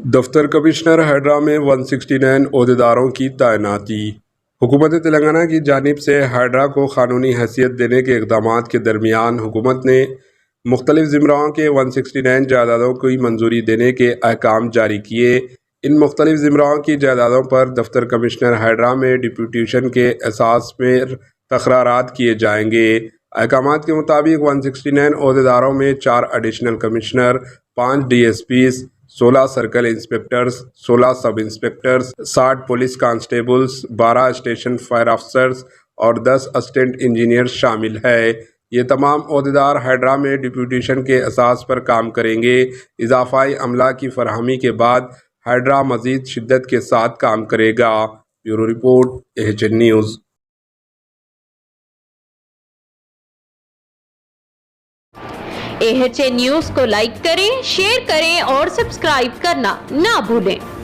दफ्तर commissioner Hydra में 169 ओहदेदारों की तैनाती। हुकूमत तेलंगाना की जानिब से हैदरा को क़ानूनी हैसियत देने के इक़दामात के दरमियान हुकूमत ने मुख्तलिफ़ ज़िमराओं के 169 जायदादों की मंजूरी देने के अहकाम जारी किए। इन मुख्तलिफ़ ज़िमराओं की जायदादों पर दफ्तर कमिश्नर हैदरा में डिप्यूटेशन के एसास में तकरारात किए जाएंगे। अहकामात के मुताबिक 169 ओहदेदारों में 4 additional commissioner, 5 DSPs, 16 circle inspectors, 16 सब inspectors, 60 police constables, 12 station fire officers और 10 असिस्टेंट इंजीनियर्स शामिल है। ये तमाम ओहदेदार हैदरा में डिप्यूटेशन के असास पर काम करेंगे। इजाफाई अमला की फरहमी के बाद हैदरा मज़ीद शिद्दत के साथ काम करेगा। Bureau report, HN news. HN news को लाइक करें, शेयर करें और सब्सक्राइब करना ना भूलें।